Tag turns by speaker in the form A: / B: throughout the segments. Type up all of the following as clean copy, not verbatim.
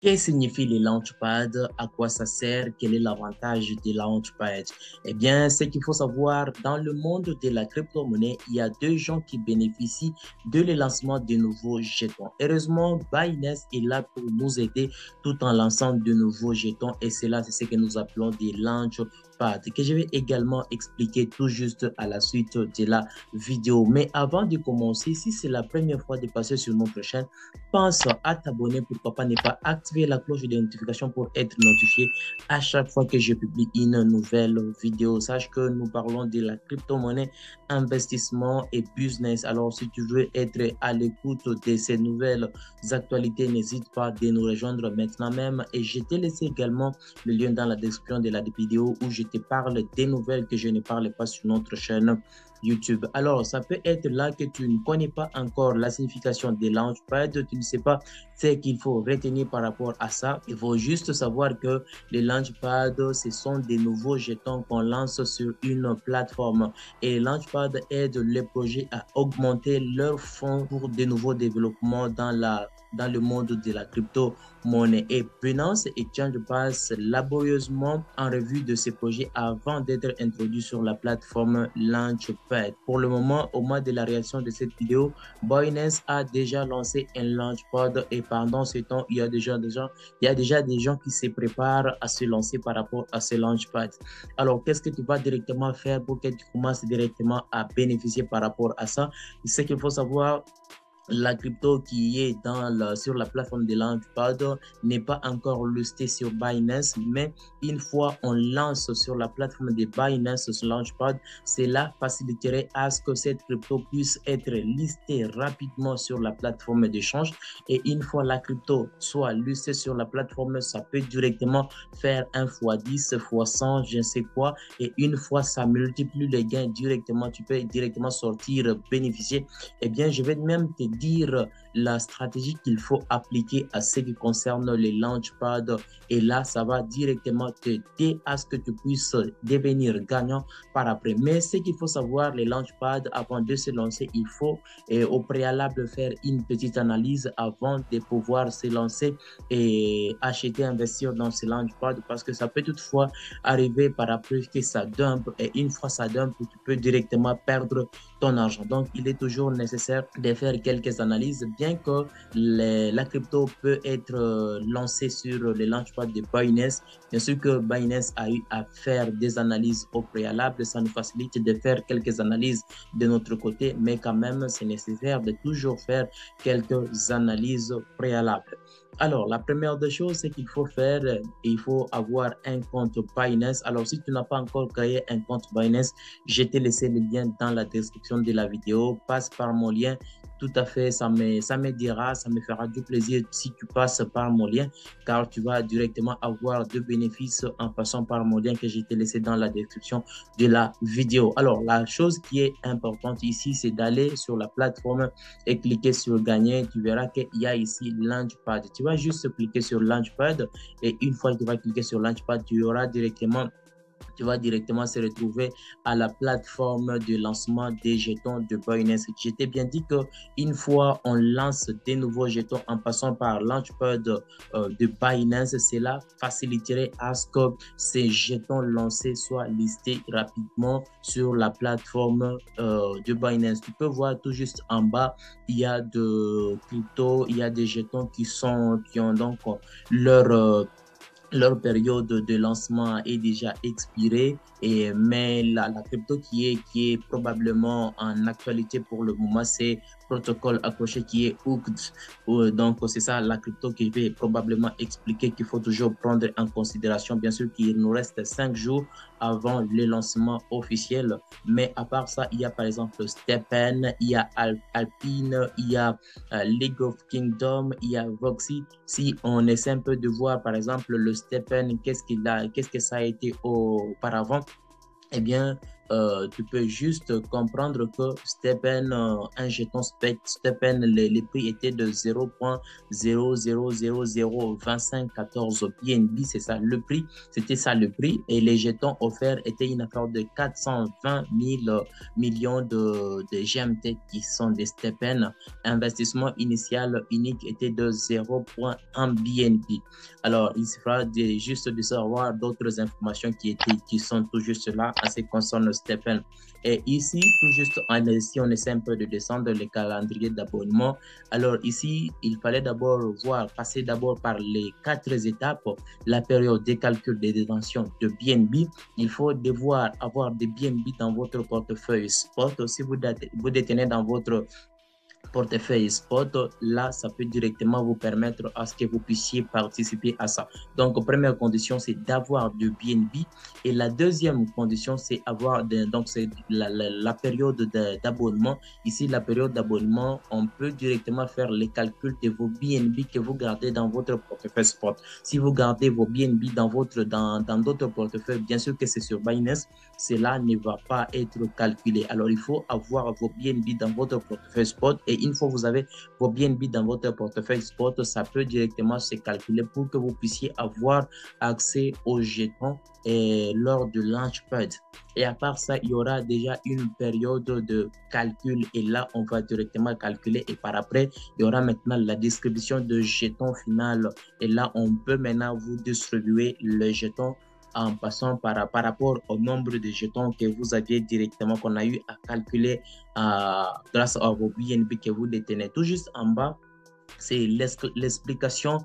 A: Que signifie le Launchpad? À quoi ça sert? Quel est l'avantage du Launchpad? Eh bien, ce qu'il faut savoir, dans le monde de la crypto-monnaie, il y a deux gens qui bénéficient de le lancement de nouveaux jetons. Heureusement, Binance est là pour nous aider tout en lançant de nouveaux jetons et cela, c'est ce que nous appelons des Launchpad que je vais également expliquer tout juste à la suite de la vidéo. Mais avant de commencer, si c'est la première fois de passer sur notre chaîne, pense à t'abonner, pourquoi pas ne pas activer la cloche de notification pour être notifié à chaque fois que je publie une nouvelle vidéo. Sache que nous parlons de la crypto-monnaie, investissement et business. Alors, si tu veux être à l'écoute de ces nouvelles actualités, n'hésite pas de nous rejoindre maintenant même. Et je t'ai laissé également le lien dans la description de la vidéo où je te parle des nouvelles que je ne parle pas sur notre chaîne YouTube. Alors, ça peut être là que tu ne connais pas encore la signification des Launchpad, tu ne sais pas ce qu'il faut retenir par rapport à ça. Il faut juste savoir que les Launchpad, ce sont des nouveaux jetons qu'on lance sur une plateforme. Et les Launchpad aident les projets à augmenter leurs fonds pour de nouveaux développements dans le monde de la crypto-monnaie. Et Binance Exchange passe laborieusement en revue de ces projets avant d'être introduits sur la plateforme Launchpad. Pour le moment, au mois de la réaction de cette vidéo, Binance a déjà lancé un Launchpad et pendant ce temps, il y a déjà des gens qui se préparent à se lancer par rapport à ce Launchpad. Alors, qu'est-ce que tu vas directement faire pour que tu commences directement à bénéficier par rapport à ça? Ce qu'il faut savoir, la crypto qui est sur la plateforme de Launchpad n'est pas encore listée sur Binance, mais une fois on lance sur la plateforme de Binance sur Launchpad, cela faciliterait à ce que cette crypto puisse être listée rapidement sur la plateforme d'échange. Et une fois la crypto soit listée sur la plateforme, ça peut directement faire un fois 10, fois 100, je ne sais quoi. Et une fois ça multiplie les gains directement, tu peux directement sortir, bénéficier. Eh bien, je vais même te dire la stratégie qu'il faut appliquer à ce qui concerne les launchpads. Et là, ça va directement t'aider à ce que tu puisses devenir gagnant par après. Mais ce qu'il faut savoir, les launchpads, avant de se lancer, il faut au préalable faire une petite analyse avant de pouvoir se lancer et acheter, investir dans ces launchpads parce que ça peut toutefois arriver par après que ça dump. Et une fois ça dump, tu peux directement perdre ton argent. Donc, il est toujours nécessaire de faire quelques analyses, bien que la crypto peut être lancée sur les launchpads de Binance. Bien sûr que Binance a eu à faire des analyses au préalable, ça nous facilite de faire quelques analyses de notre côté, mais quand même, c'est nécessaire de toujours faire quelques analyses préalables. Alors, la première des choses, c'est qu'il faut faire, il faut avoir un compte Binance. Alors, si tu n'as pas encore créé un compte Binance, je t'ai laissé le lien dans la description de la vidéo. Passe par mon lien. Tout à fait, ça m'aidera, ça me fera du plaisir si tu passes par mon lien, car tu vas directement avoir de bénéfices en passant par mon lien que je t'ai laissé dans la description de la vidéo. Alors, la chose qui est importante ici, c'est d'aller sur la plateforme et cliquer sur gagner. Tu verras qu'il y a ici Launchpad. Tu vas juste cliquer sur Launchpad et une fois que tu vas cliquer sur Launchpad, tu vas directement se retrouver à la plateforme de lancement des jetons de Binance. Je t'ai bien dit qu'une fois on lance des nouveaux jetons en passant par Launchpad de Binance, cela faciliterait à ce que ces jetons lancés soient listés rapidement sur la plateforme de Binance. Tu peux voir tout juste en bas, il y a de crypto, il y a des jetons qui ont donc leur période de lancement est déjà expirée, mais la crypto qui est probablement en actualité pour le moment, c'est protocole accroché qui est hooked. Donc, c'est ça la crypto qui vais probablement expliquer qu'il faut toujours prendre en considération. Bien sûr qu'il nous reste 5 jours avant le lancement officiel, mais à part ça, il y a par exemple Stepen, il y a Alpine, il y a League of Kingdom, il y a Voxy. Si on essaie un peu de voir par exemple le Stepen, qu'est-ce que ça a été auparavant, eh bien, tu peux juste comprendre que Stephen, un jeton Stephen, les prix étaient de 0.0002514 BNB, c'est ça le prix, c'était ça le prix. Et les jetons offerts étaient une affaire de 420 000 millions de GMT qui sont des Stephen. Investissement initial unique était de 0.1 BNB. Alors, il sera juste de savoir d'autres informations qui sont tout juste là en ce qui concerne Stephen. Et ici, tout juste, si on essaie un peu de descendre le calendrier d'abonnement, alors ici, il fallait d'abord passer d'abord par les 4 étapes, la période de calcul des détentions de BNB. Il faut devoir avoir des BNB dans votre portefeuille spot. Si vous détenez dans votre portefeuille spot, là, ça peut directement vous permettre à ce que vous puissiez participer à ça. Donc, première condition, c'est d'avoir du BNB. Et la deuxième condition, c'est avoir donc c'est la période d'abonnement. Ici, la période d'abonnement, on peut directement faire les calculs de vos BNB que vous gardez dans votre portefeuille spot. Si vous gardez vos BNB dans d'autres portefeuilles, bien sûr que c'est sur Binance, cela ne va pas être calculé. Alors, il faut avoir vos BNB dans votre portefeuille spot. Et une fois que vous avez vos BNB dans votre portefeuille spot, ça peut directement se calculer pour que vous puissiez avoir accès aux jetons lors de Launchpad. Et à part ça, il y aura déjà une période de calcul et là, on va directement calculer et par après, il y aura maintenant la distribution de jetons final et là, on peut maintenant vous distribuer les jetons en passant par rapport au nombre de jetons que vous aviez directement, qu'on a eu à calculer grâce à vos BNB que vous détenez. Tout juste en bas, c'est l'explication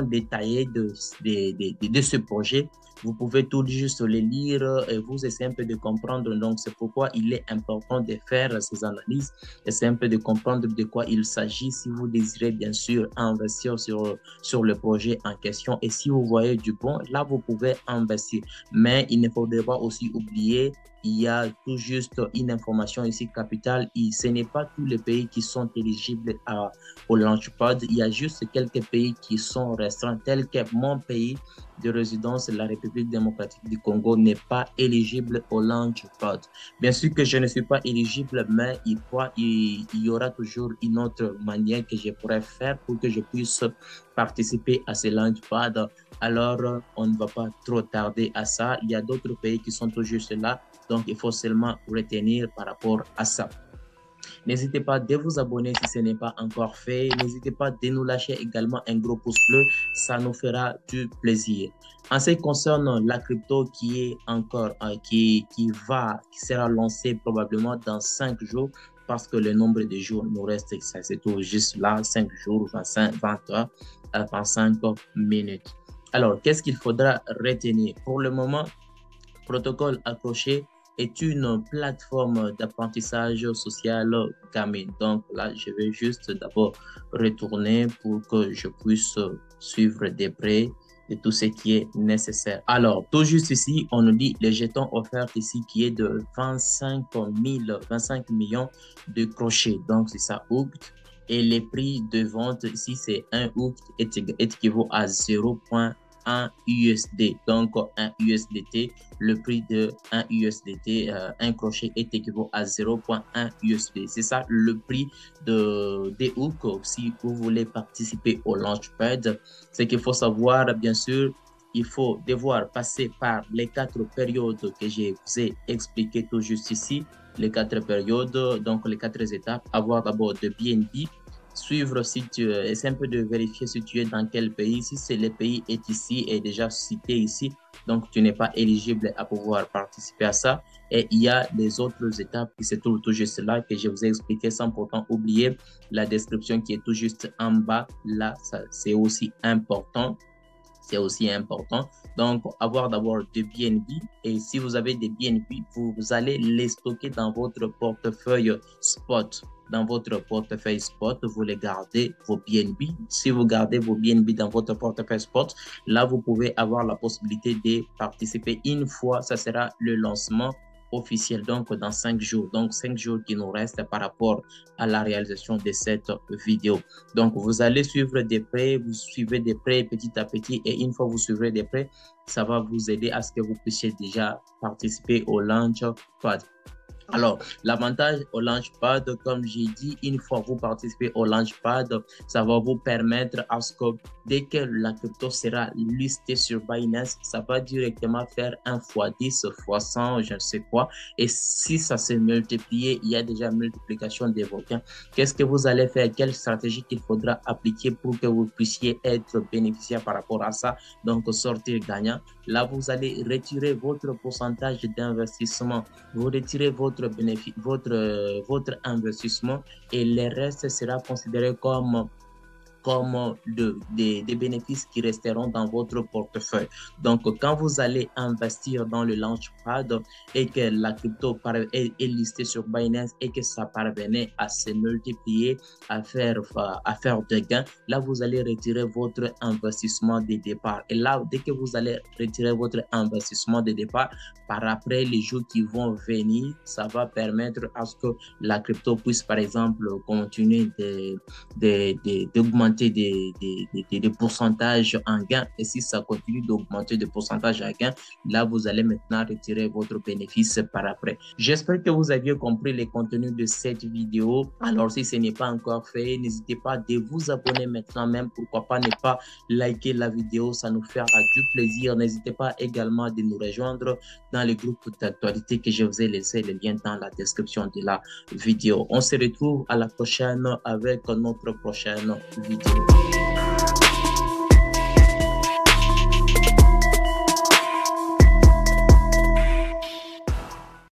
A: détaillée de ce projet. Vous pouvez tout juste le lire et vous essayer un peu de comprendre. Donc, c'est pourquoi il est important de faire ces analyses. Essayer un peu de comprendre de quoi il s'agit si vous désirez bien sûr investir sur le projet en question. Et si vous voyez du bon, là, vous pouvez investir. Mais il ne faudrait pas aussi oublier il y a tout juste une information ici capitale. Ce n'est pas tous les pays qui sont éligibles au Launchpad. Il y a juste quelques pays qui sont restreints, tels que mon pays de résidence, la République démocratique du Congo, n'est pas éligible au Launchpad. Bien sûr que je ne suis pas éligible, mais il y aura toujours une autre manière que je pourrais faire pour que je puisse participer à ce Launchpad. Alors, on ne va pas trop tarder à ça. Il y a d'autres pays qui sont tout juste là. Donc, il faut seulement retenir par rapport à ça. N'hésitez pas de vous abonner si ce n'est pas encore fait. N'hésitez pas de nous lâcher également un gros pouce bleu. Ça nous fera du plaisir. En ce qui concerne la crypto qui est encore, qui sera lancée probablement dans 5 jours parce que le nombre de jours nous reste, ça c'est tout juste là, 5 jours, 20 heures, 25 minutes. Alors, qu'est-ce qu'il faudra retenir? Pour le moment, Protocole Accroché est une plateforme d'apprentissage social gaming. Donc là, je vais juste d'abord retourner pour que je puisse suivre de près de tout ce qui est nécessaire. Alors, tout juste ici, on nous dit les jetons offerts ici qui est de 25 millions de crochets. Donc, c'est ça, hooked. Et les prix de vente ici, c'est un hooked équivaut à 0.1 USD. Donc, un USDT, le prix de 1 USDT, un crochet est équivaut à 0.1 USD. C'est ça le prix des hooks. Si vous voulez participer au Launchpad, ce qu'il faut savoir, bien sûr, il faut devoir passer par les 4 périodes que je vous ai expliquées tout juste ici. Les 4 périodes, donc les 4 étapes. Avoir d'abord de BNB, suivre si tu essaie un peu de vérifier si tu es dans quel pays. Si c'est le pays est ici, est déjà cité ici, donc tu n'es pas éligible à pouvoir participer à ça. Et il y a des autres étapes qui se trouvent tout juste là que je vous ai expliqué sans pourtant oublier la description qui est tout juste en bas. Là, c'est aussi important. C'est aussi important. Donc, avoir d'abord des BNB. Et si vous avez des BNB, vous allez les stocker dans votre portefeuille spot. Dans votre portefeuille spot, vous les gardez, vos BNB. Si vous gardez vos BNB dans votre portefeuille spot, là, vous pouvez avoir la possibilité de participer une fois. Ça sera le lancement officielle, donc dans 5 jours. Donc 5 jours qui nous restent par rapport à la réalisation de cette vidéo. Donc vous allez suivre des prêts, vous suivez des prêts petit à petit et une fois vous suivrez des prêts, ça va vous aider à ce que vous puissiez déjà participer au Launchpad. Alors, l'avantage au Launchpad, comme j'ai dit, une fois que vous participez au Launchpad, ça va vous permettre à ce que dès que la crypto sera listée sur Binance, ça va directement faire 1 fois 10, fois 100, je ne sais quoi. Et si ça se multiplie, il y a déjà multiplication des requins. Qu'est-ce que vous allez faire? Quelle stratégie qu'il faudra appliquer pour que vous puissiez être bénéficiaire par rapport à ça? Donc, sortir gagnant. Là, vous allez retirer votre pourcentage d'investissement. Vous retirez votre bénéfice, votre investissement et le reste sera considéré comme des bénéfices qui resteront dans votre portefeuille. Donc, quand vous allez investir dans le Launchpad et que la crypto est listée sur Binance et que ça parvenait à se multiplier, à faire de gains, là, vous allez retirer votre investissement de départ. Et là, dès que vous allez retirer votre investissement de départ, par après, les jours qui vont venir, ça va permettre à ce que la crypto puisse, par exemple, continuer d'augmenter des pourcentages en gain. Et si ça continue d'augmenter des pourcentages en gain, là, vous allez maintenant retirer votre bénéfice par après. J'espère que vous aviez compris les contenus de cette vidéo. Alors, si ce n'est pas encore fait, n'hésitez pas à vous abonner maintenant même. Pourquoi pas ne pas liker la vidéo, ça nous fera du plaisir. N'hésitez pas également de nous rejoindre dans les groupes d'actualité que je vous ai laissé le lien dans la description de la vidéo. On se retrouve à la prochaine avec notre prochaine vidéo.